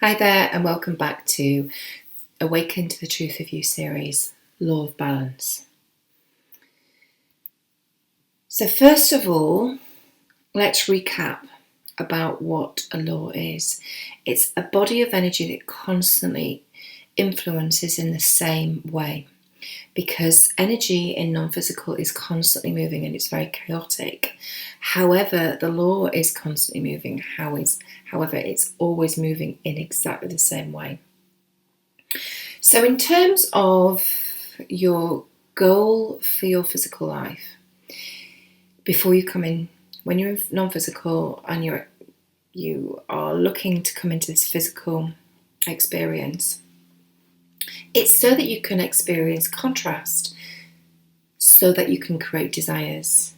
Hi there, and welcome back to Awaken to the Truth of You series, Law of Balance. So, first of all, let's recap about what a law is. It's a body of energy that constantly influences in the same way, because energy in non-physical is constantly moving and it's very chaotic. However, the law is constantly moving. However, it's always moving in exactly the same way. So in terms of your goal for your physical life, before you come in, when you're in non-physical and you are looking to come into this physical experience, it's so that you can experience contrast, so that you can create desires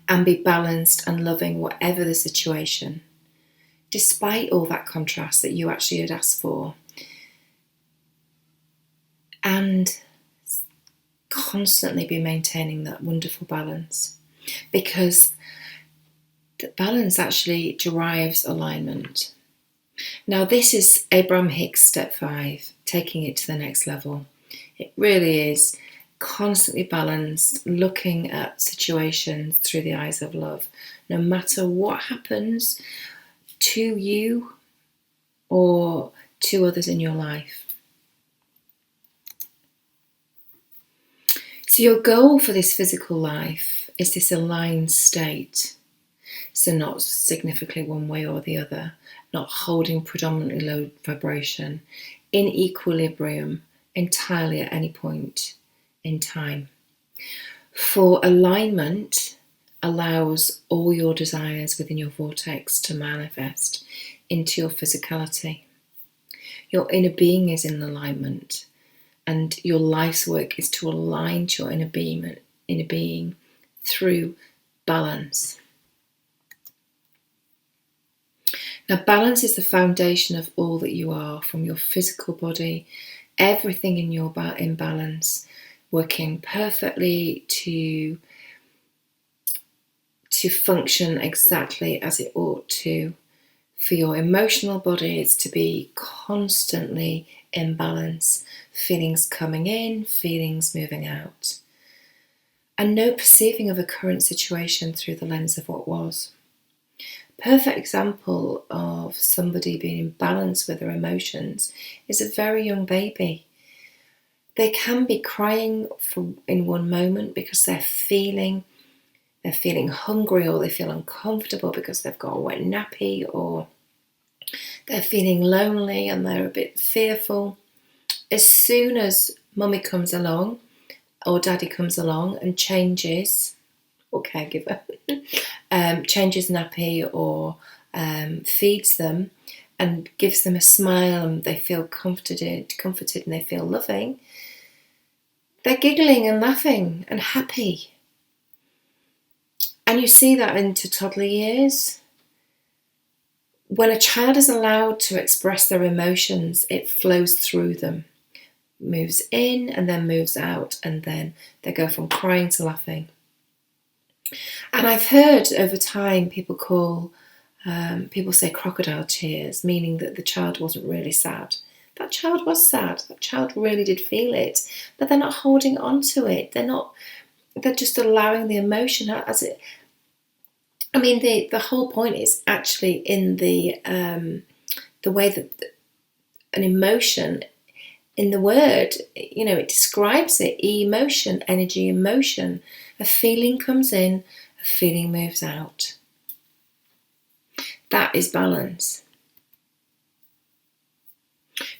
and be balanced and loving whatever the situation, despite all that contrast that you actually had asked for. And constantly be maintaining that wonderful balance, because the balance actually derives alignment. Now, this is Abraham Hicks step 5, taking it to the next level. It really is constantly balanced, looking at situations through the eyes of love, no matter what happens to you or to others in your life. So your goal for this physical life is this aligned state. So not significantly one way or the other, not holding predominantly low vibration, in equilibrium entirely at any point in time. For alignment allows all your desires within your vortex to manifest into your physicality. Your inner being is in alignment. And your life's work is to align to your inner being through balance. Now, balance is the foundation of all that you are, from your physical body, everything in balance, working perfectly to function exactly as it ought to. For your emotional body, it's to be constantly in balance, feelings coming in, feelings moving out, and no perceiving of a current situation through the lens of what was. Perfect example of somebody being in balance with their emotions is a very young baby. They can be crying in one moment because they're feeling hungry, or they feel uncomfortable because they've got a wet nappy, or they're feeling lonely and they're a bit fearful. As soon as mummy comes along or daddy comes along and changes, or caregiver, changes nappy or feeds them and gives them a smile, and they feel comforted and they feel loving, they're giggling and laughing and happy. And you see that into toddler years. When a child is allowed to express their emotions, it flows through them, moves in and then moves out, and then they go from crying to laughing. And I've heard over time people say crocodile tears, meaning that the child wasn't really sad. That child was sad. That child really did feel it, but they're not holding on to it. They're just allowing the emotion as it. I mean, the whole point is actually in the way that an emotion, in the word, it describes it. Emotion, energy, emotion. A feeling comes in, a feeling moves out. That is balance.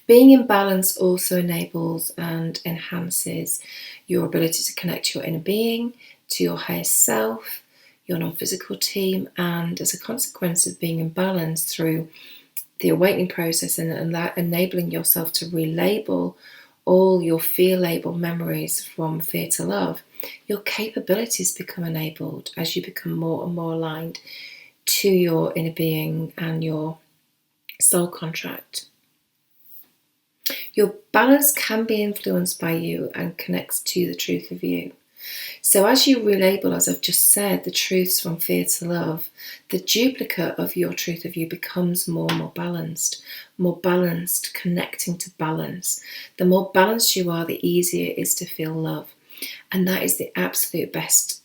Being in balance also enables and enhances your ability to connect to your inner being, to your higher self, your non-physical team, and as a consequence of being in balance through the awakening process and enabling yourself to relabel all your fear-labeled memories from fear to love, your capabilities become enabled as you become more and more aligned to your inner being and your soul contract. Your balance can be influenced by you and connects to the truth of you. So as you relabel, as I've just said, the truths from fear to love, the duplicate of your truth of you becomes more and more balanced, connecting to balance. The more balanced you are, the easier it is to feel love. And that is the absolute best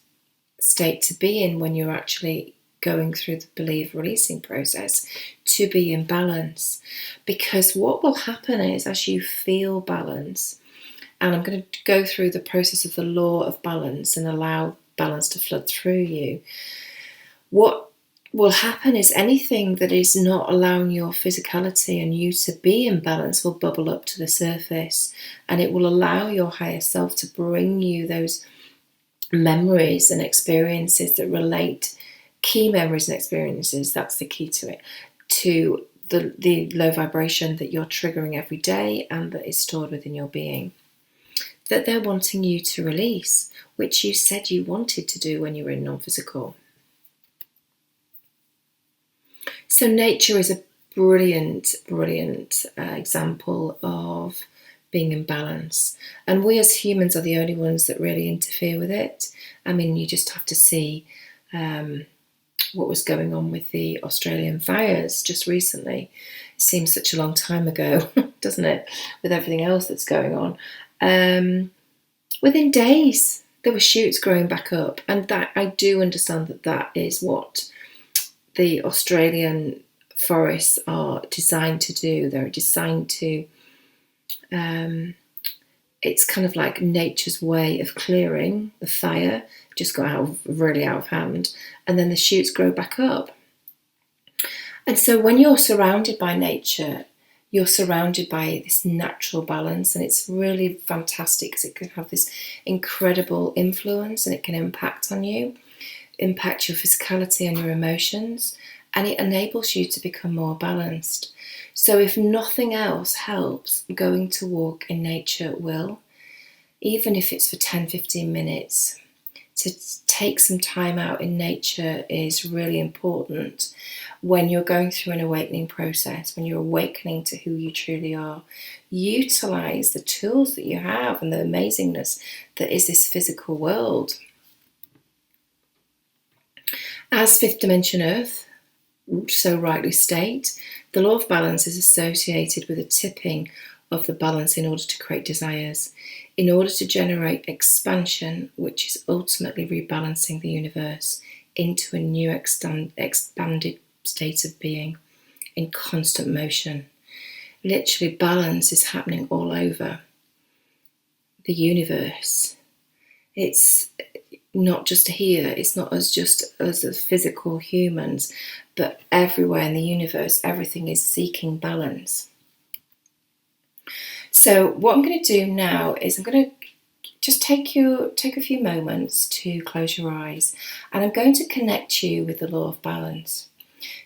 state to be in when you're actually going through the believe releasing process, to be in balance. Because what will happen is, as you feel balance, and I'm going to go through the process of the law of balance and allow balance to flood through you, what will happen is anything that is not allowing your physicality and you to be in balance will bubble up to the surface, and it will allow your higher self to bring you those memories and experiences that relate, key memories and experiences, that's the key to it, to the low vibration that you're triggering every day and that is stored within your being, that they're wanting you to release, which you said you wanted to do when you were in non-physical. So nature is a brilliant example of being in balance. And we as humans are the only ones that really interfere with it. I mean, you just have to see what was going on with the Australian fires just recently. It seems such a long time ago, doesn't it, with everything else that's going on. Within days, there were shoots growing back up. And that I do understand that is what the Australian forests are designed to do. They're designed to, it's kind of like nature's way of clearing the fire, just got really out of hand, and then the shoots grow back up. And so when you're surrounded by nature, you're surrounded by this natural balance, and it's really fantastic because it can have this incredible influence and it can impact on you, impact your physicality and your emotions, and it enables you to become more balanced. So if nothing else helps, going to walk in nature will, even if it's for 10-15 minutes. To take some time out in nature is really important when you're going through an awakening process, when you're awakening to who you truly are. Utilize the tools that you have and the amazingness that is this physical world. As fifth dimension Earth so rightly state, the law of balance is associated with a tipping of the balance in order to create desires, in order to generate expansion, which is ultimately rebalancing the universe into a new expanded state of being in constant motion. Literally, balance is happening all over the universe. It's not just here, it's not just us as physical humans, but everywhere in the universe, everything is seeking balance. So what I'm going to do now is I'm going to just take a few moments to close your eyes, and I'm going to connect you with the law of balance.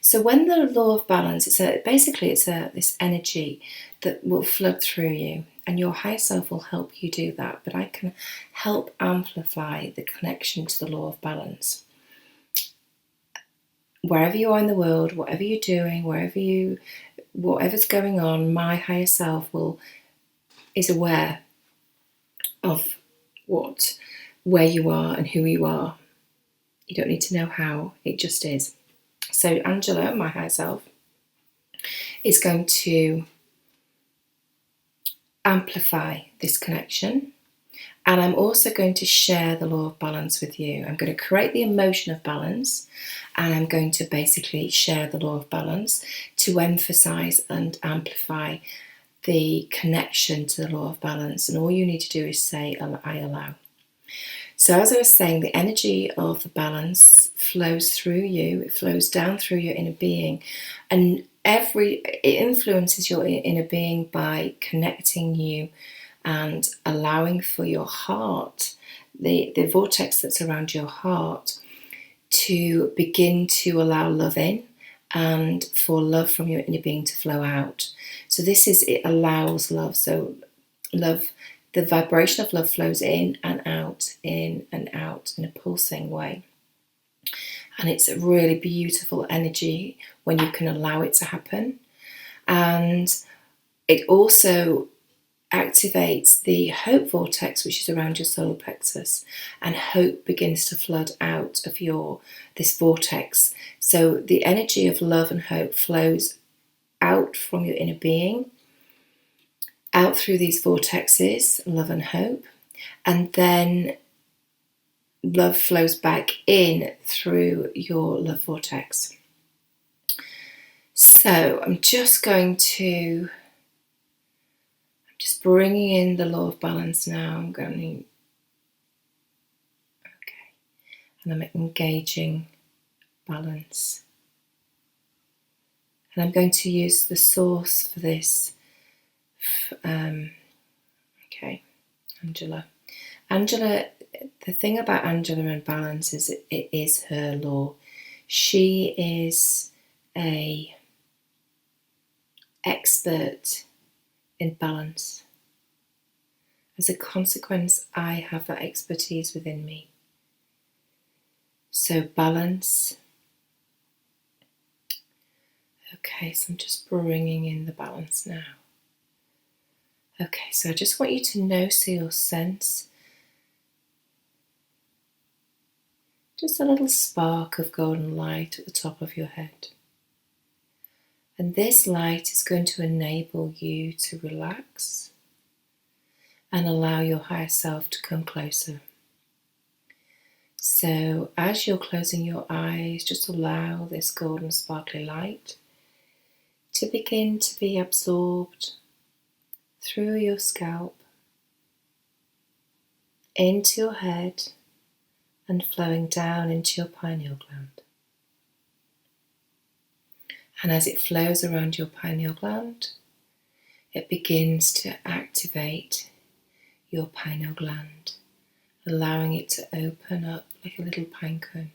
So when the law of balance, it's this energy that will flood through you, and your higher self will help you do that, but I can help amplify the connection to the law of balance. Wherever you are in the world, whatever you're doing, whatever's going on, my higher self is aware of where you are and who you are. You don't need to know how, it just is. So Angela, my higher self, is going to amplify this connection, and I'm also going to share the law of balance with you. I'm going to create the emotion of balance, and I'm going to basically share the law of balance to emphasize and amplify the connection to the law of balance. And all you need to do is say, I allow. So as I was saying, the energy of the balance flows through you, it flows down through your inner being, and it influences your inner being by connecting you and allowing for your heart, the vortex that's around your heart, to begin to allow love in and for love from your inner being to flow out. So it allows love. So love, the vibration of love flows in and out in a pulsing way. And it's a really beautiful energy when you can allow it to happen. And it also activates the hope vortex, which is around your solar plexus, and hope begins to flood out of this vortex. So the energy of love and hope flows out from your inner being, out through these vortexes, love and hope, and then love flows back in through your love vortex. So I'm just bringing in the law of balance now. And I'm engaging balance. And I'm going to use the source for this. Angela. Angela, the thing about Angela and balance is it is her law. She is an expert in balance. As a consequence, I have that expertise within me. So balance. Okay, so I'm just bringing in the balance now. Okay, so I just want you to notice or sense just a little spark of golden light at the top of your head. And this light is going to enable you to relax and allow your higher self to come closer. So as you're closing your eyes, just allow this golden sparkly light to begin to be absorbed through your scalp, into your head, and flowing down into your pineal gland. And as it flows around your pineal gland, it begins to activate your pineal gland, allowing it to open up like a little pine cone.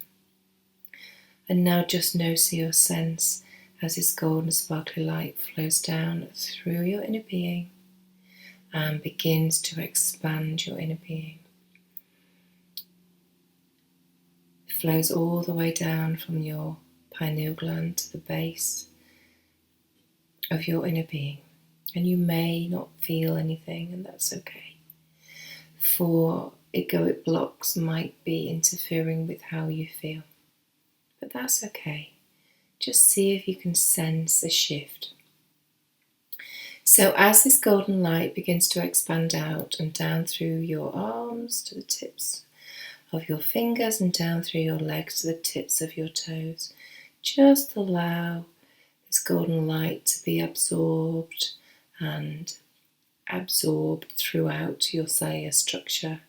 And now just notice or sense as this golden sparkly light flows down through your inner being and begins to expand your inner being. It flows all the way down from your pineal gland to the base of your inner being. And you may not feel anything, and that's okay. For egoic blocks might be interfering with how you feel. But that's okay. Just see if you can sense a shift. So as this golden light begins to expand out and down through your arms to the tips of your fingers and down through your legs to the tips of your toes, just allow this golden light to be absorbed and absorbed throughout your cellular structure,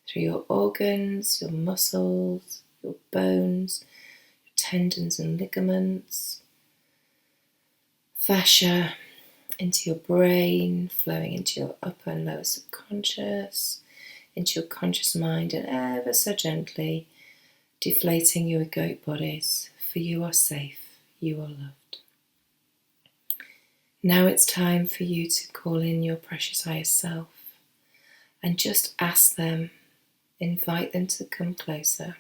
through your organs, your muscles, your bones, your tendons and ligaments, fascia, into your brain, flowing into your upper and lower subconscious, into your conscious mind, and ever so gently deflating your egoic bodies, for you are safe, you are loved. Now it's time for you to call in your precious higher self and just ask them, invite them to come closer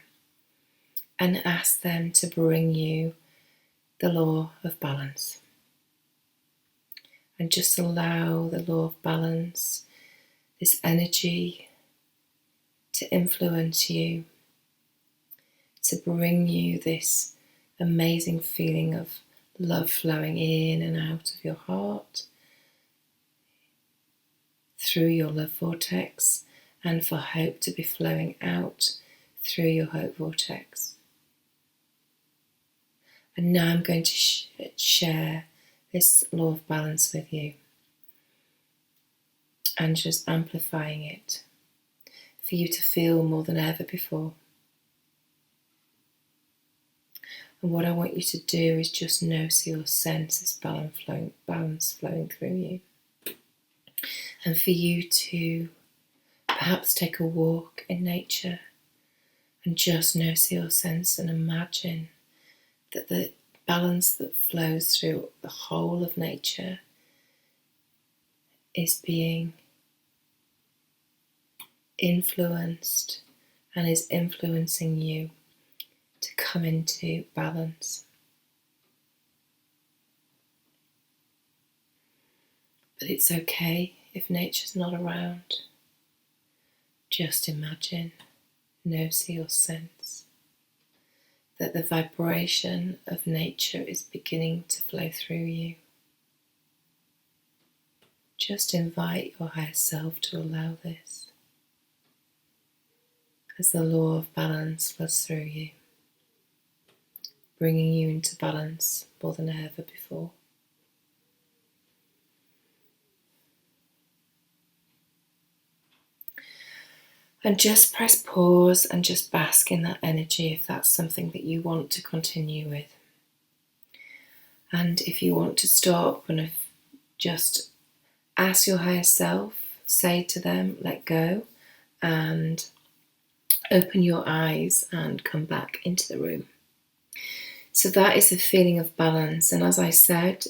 and ask them to bring you the law of balance. And just allow the law of balance, this energy, to influence you, to bring you this amazing feeling of love flowing in and out of your heart, through your love vortex, and for hope to be flowing out through your hope vortex. And now I'm going to share this law of balance with you and just amplifying it for you to feel more than ever before. And what I want you to do is just notice or sense this balance flowing through you. And for you to perhaps take a walk in nature and just notice or sense and imagine that the balance that flows through the whole of nature is being influenced and is influencing you to come into balance. But it's okay if nature's not around. Just imagine, know, see or sense that the vibration of nature is beginning to flow through you. Just invite your higher self to allow this as the law of balance flows through you, bringing you into balance more than ever before. And just press pause and just bask in that energy if that's something that you want to continue with. And if you want to stop and just ask your higher self, say to them, let go, and open your eyes and come back into the room. So that is a feeling of balance. And as I said,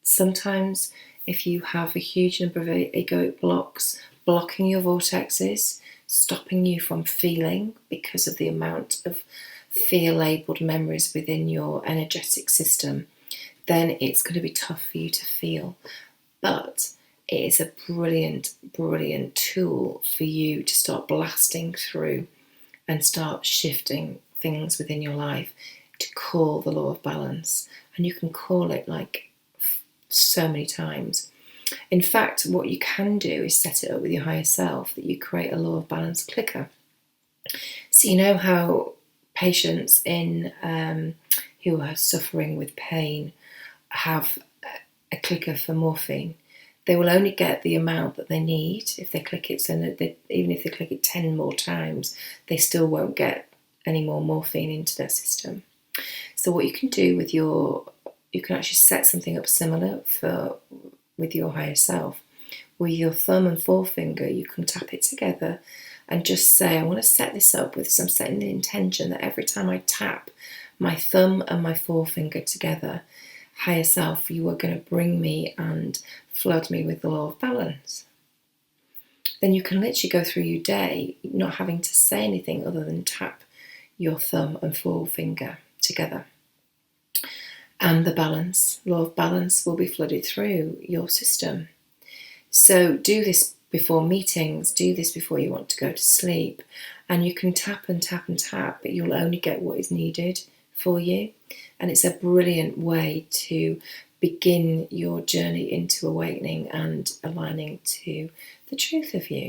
sometimes if you have a huge number of egoic blocks blocking your vortexes, stopping you from feeling because of the amount of fear-labelled memories within your energetic system, then it's going to be tough for you to feel. But it is a brilliant, brilliant tool for you to start blasting through and start shifting things within your life to call the law of balance. And you can call it like so many times. In fact, what you can do is set it up with your higher self that you create a law of balance clicker. So you know how patients who are suffering with pain have a clicker for morphine. They will only get the amount that they need if they click it. So even if they click it 10 more times, they still won't get any more morphine into their system. So what you can do with you can actually set something up similar with your higher self. With your thumb and forefinger, you can tap it together and just say, I want to set this up with some setting the intention that every time I tap my thumb and my forefinger together, higher self, you are going to bring me and flood me with the law of balance. Then you can literally go through your day not having to say anything other than tap your thumb and forefinger together. And the law of balance will be flooded through your system. So do this before meetings, do this before you want to go to sleep, and you can tap and tap and tap, but you'll only get what is needed for you. And it's a brilliant way to begin your journey into awakening and aligning to the truth of you.